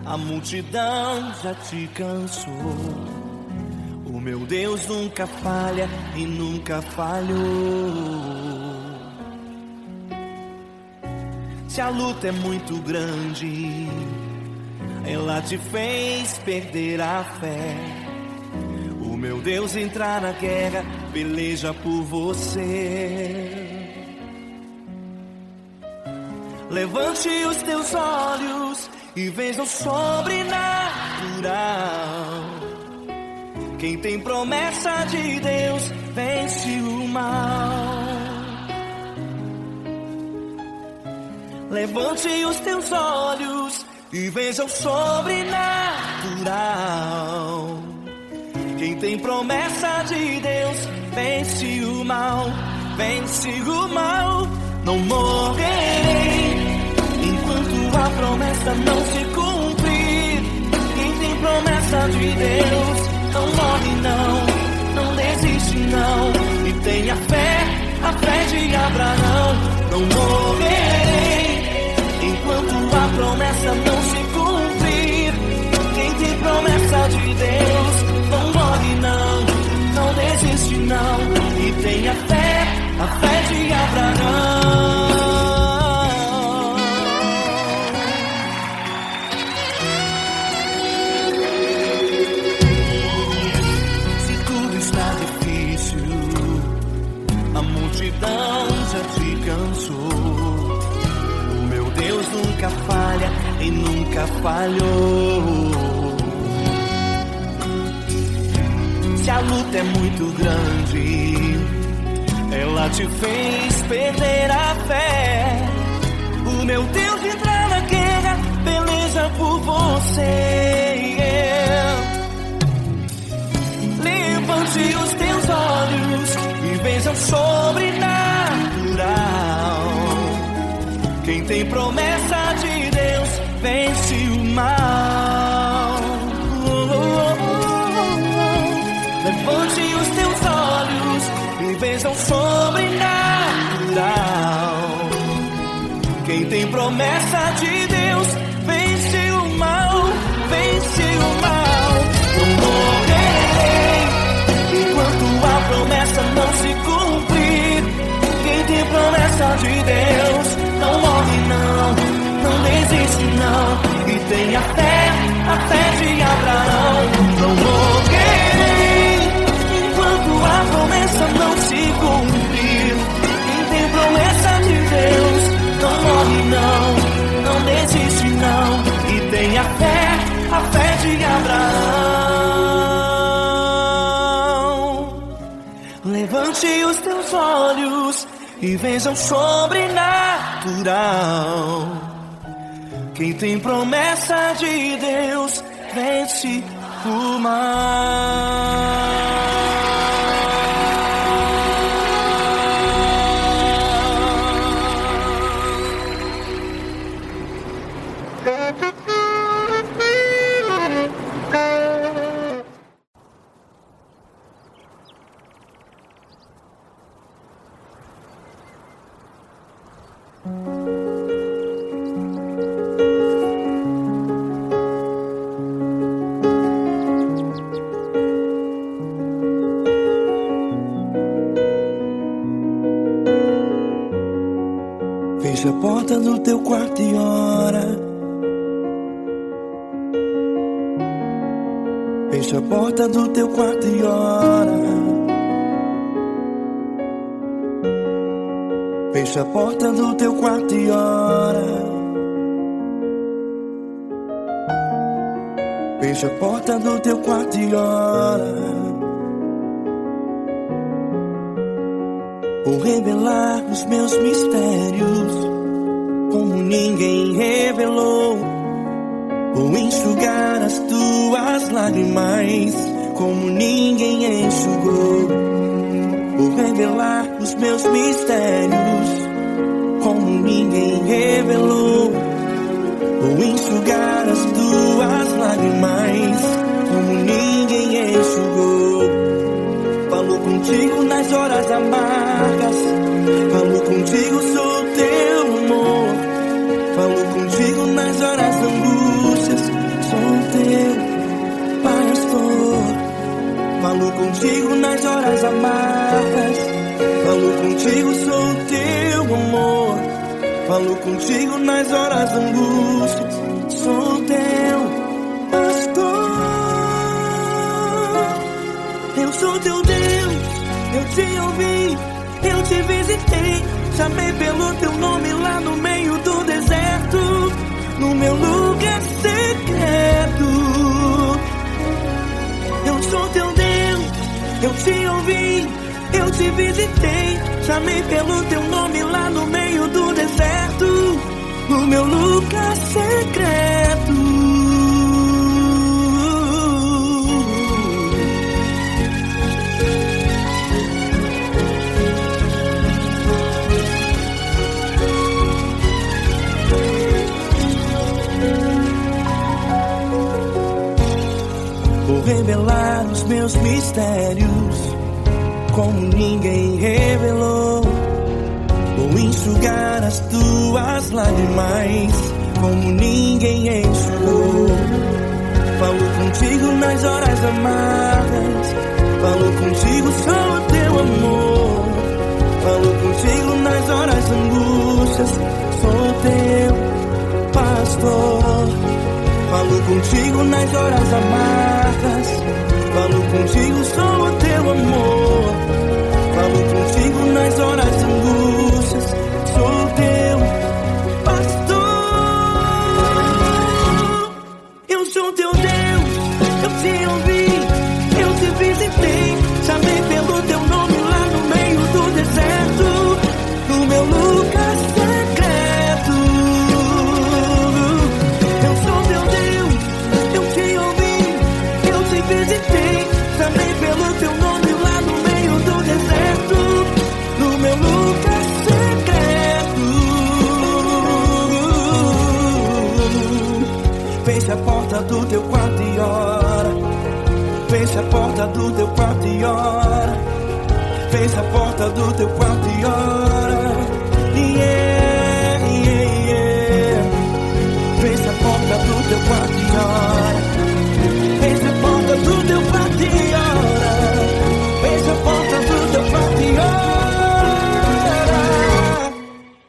[SPEAKER 1] a multidão já te cansou. O meu Deus nunca falha e nunca falhou. Se a luta é muito grande, ela te fez perder a fé. O meu Deus entrar na guerra, peleja por você. Levante os teus olhos e veja o sobrenatural. Quem tem promessa de Deus vence o mal. Levante os teus olhos e veja o sobrenatural. Quem tem promessa de Deus vence o mal, vence o mal. Não morrerei enquanto a promessa não se cumprir. Quem tem promessa de Deus não morre não desiste não. E tenha fé, a fé de Abraão. Não morrerei enquanto a promessa não se cumprir. Quem tem promessa de Deus não morre não desiste não. E tenha fé, a fé de Abraão. Se tudo está difícil, a multidão já te cansou. O meu Deus nunca falha e nunca falhou. Se a luta é muito grande, ela te fez perder a fé. O meu Deus entra na guerra, peleja por você. Levante os teus olhos e veja o sobrenatural. Quem tem promessa de Deus vence o mal. Levante os teus olhos e veja o sobrenatural. Quem tem promessa de Deus vence o mal, vence o mal. Não morrerei enquanto a promessa não se cumprir. Quem tem promessa de Deus não morre não desiste não. E tenha fé, a fé de Abraão. Não morrerei enquanto a promessa não se cumprir. Quem tem promessa de Deus não morre não desiste não. E tenha fé, a fé de Abraão. Levante os teus olhos e veja o sobrenatural. Quem tem promessa de Deus vence o mal. Fecha a porta do teu quarto e ora. Fecha a porta do teu quarto e ora. Fecha a porta do teu quarto e ora. Fecha a porta do teu quarto e ora. Vou revelar os meus mistérios como ninguém revelou. Vou enxugar as tuas lágrimas como ninguém enxugou. Vou revelar os meus mistérios como ninguém revelou. Vou enxugar as tuas lágrimas como ninguém enxugou. Falo contigo nas horas amargas, falo contigo, sou teu amor. Falo contigo nas horas da angústias, sou teu pastor. Falo contigo nas horas amargas, falo contigo, sou teu amor. Falo contigo nas horas da angústias, sou teu pastor. Eu sou teu Deus, eu te ouvi, eu te visitei. Chamei pelo teu nome lá no meio do deserto, no meu lugar secreto. Eu sou teu Deus, eu te ouvi, eu te visitei. Chamei pelo teu nome lá no meio do deserto, no meu lugar secreto. Vou revelar os meus mistérios como ninguém revelou. Vou enxugar as tuas lágrimas como ninguém enxugou. Falo contigo nas horas amargas, falo contigo, sou teu amor. Falo contigo nas horas angústias, sou teu pastor. Falo contigo nas horas amargas, falo contigo, sou teu amor. Falo contigo nas horas angústias, sou teu pastor. Eu sou teu Deus, eu te ouvi, eu te visitei. Chamei pelo teu nome lá no meio do deserto, no meu lugar secreto. Eu sou teu Deus, eu te ouvi, eu te visitei. Chamei pelo teu nome lá no meio do deserto, no meu lugar secreto. Fecha a porta do teu quarto e ora. Fecha a porta do teu quarto e ora. Fecha a porta do teu quarto e ora. Yeah, yeah, yeah. Fecha a porta do teu quarto e ora. Fecha a porta do teu quarto e ora. Fecha a porta do teu quarto e ora.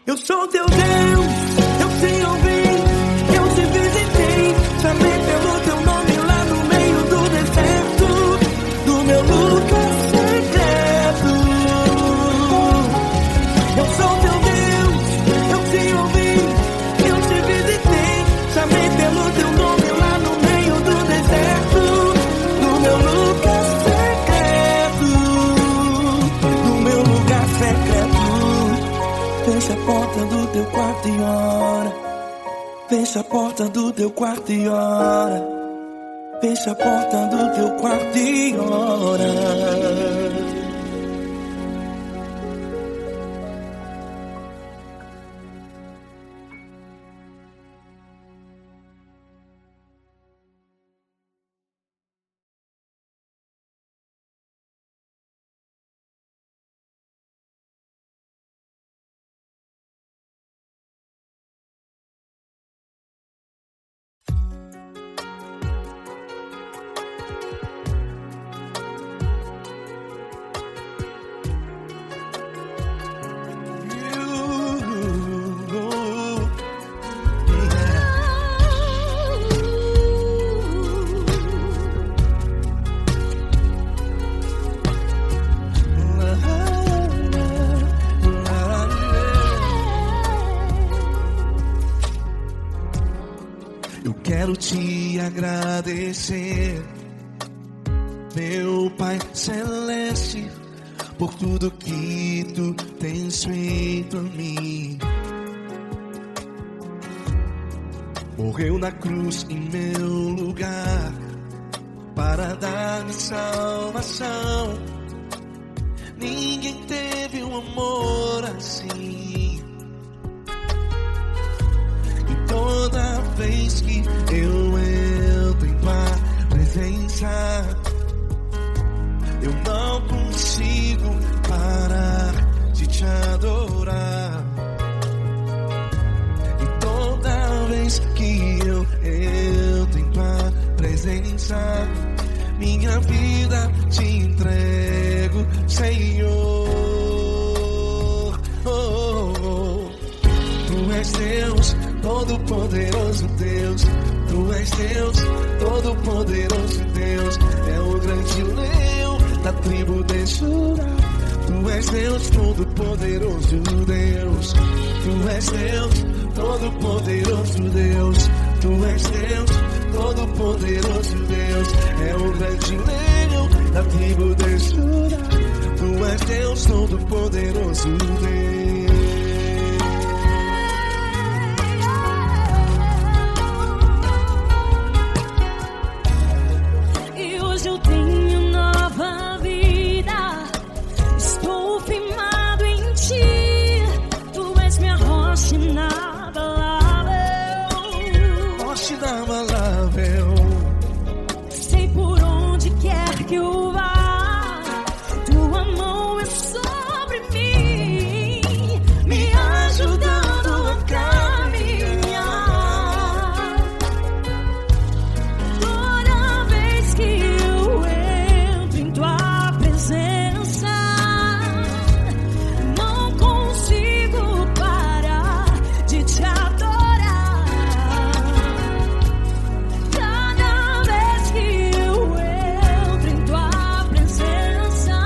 [SPEAKER 1] Eu sou teu Deus, eu te ouvi, eu te visitei. Chamei pelo teu nome lá no meio do deserto, do meu lugar secreto. Eu sou teu Deus, eu te ouvi, eu te visitei. Chamei pelo teu nome lá no meio do deserto, no meu lugar secreto, no meu lugar secreto. Fecha a porta do teu quarto e ora. Fecha a porta do teu quarto e ora. Fecha a porta do teu quarto e ora.
[SPEAKER 4] quero te agradecer, meu Pai Celeste, por tudo que tu tens feito a mim. Morreu na cruz em meu lugar para dar-me salvação. Ninguém teve um amor assim. E toda vez que eu entro em tua presença, eu não consigo parar de te adorar. E toda vez que eu entro em tua presença, minha vida te entrego, Senhor. Tu és Deus, todo-poderoso Deus. Tu és Deus, todo-poderoso Deus. É o grande leão da tribo de Judá. Tu és Deus, todo-poderoso Deus. Tu és Deus, todo-poderoso Deus. Tu és Deus, todo-poderoso Deus. É o grande leão da tribo de Judá. Tu és Deus, todo-poderoso Deus.
[SPEAKER 3] E hoje eu tenho nova vida. Estou firmado em ti. Tu és minha rocha inabalável.
[SPEAKER 4] Rocha inabalável.
[SPEAKER 3] Sei por onde quer que eu vá, tua mão é sobre mim, me ajudando a caminhar. Toda vez que eu entro em tua presença, não consigo parar de te adorar. Cada vez que eu entro em tua presença,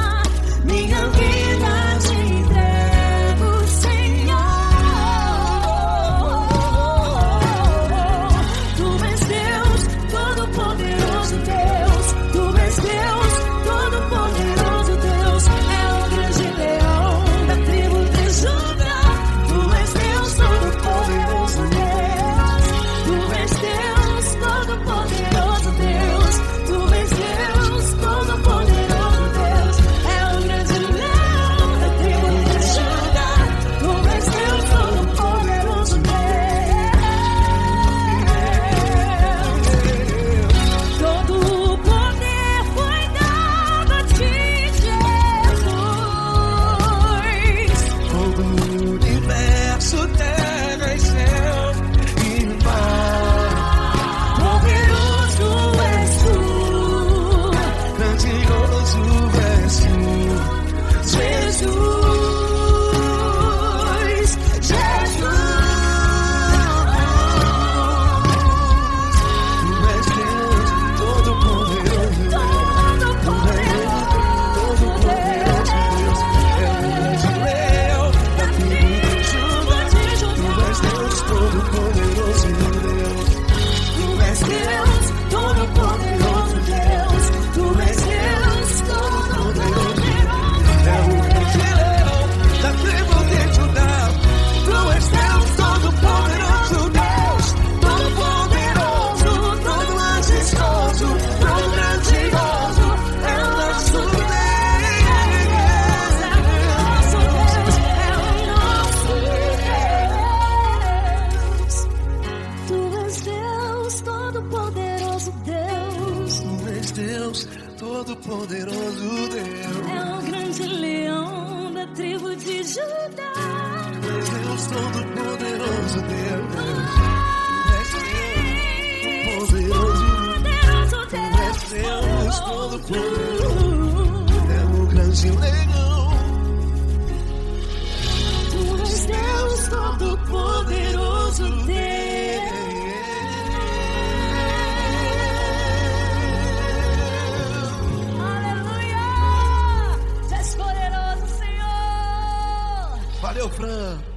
[SPEAKER 3] minha vida te entrego, Senhor. Tu és Deus, todo-poderoso Deus. Tu és Deus, todo-poderoso Deus. É o grande leão da tribo de Judá. Tu és Deus, todo-poderoso Deus. Tu és Deus, todo-poderoso Deus. Tu és Deus, todo-poderoso Deus. É o grande leão da tribo de Judá. Tu és Deus, todo-poderoso Deus. Todo o poder foi dado a ti, Jesus.
[SPEAKER 4] Todo o universo, terra e céu e mar.
[SPEAKER 3] Poderoso és tu,
[SPEAKER 4] Grandioso és tu,
[SPEAKER 3] Jesus, Jesus.
[SPEAKER 4] Tu és Deus, todo-poderoso Deus. Todo-poderoso Deus. É o grande leão da tribo de Judá. Tu és Deus, todo-poderoso Deus.
[SPEAKER 3] Tu és Deus, todo-poderoso Deus. Tu és Deus, todo-poderoso Deus.
[SPEAKER 4] É o grande leão da tribo de Judá. Tu és Deus, todo-poderoso Deus. Todo-poderoso, todo majestoso, todo grandioso. É o nosso Deus.
[SPEAKER 3] Tu és Deus, todo-poderoso Deus.
[SPEAKER 4] Tu és Deus, todo-poderoso Deus.
[SPEAKER 3] É o grande leão da tribo de Judá.
[SPEAKER 4] Tu és Deus, todo-poderoso Deus. Tu és Deus,
[SPEAKER 3] Poderoso
[SPEAKER 4] Tu és Deus, todo-poderoso. É o grande leão.
[SPEAKER 3] Tu és Deus, todo-poderoso Deus. Aleluia! Tu és poderoso, Senhor.
[SPEAKER 4] Valeu, Fran.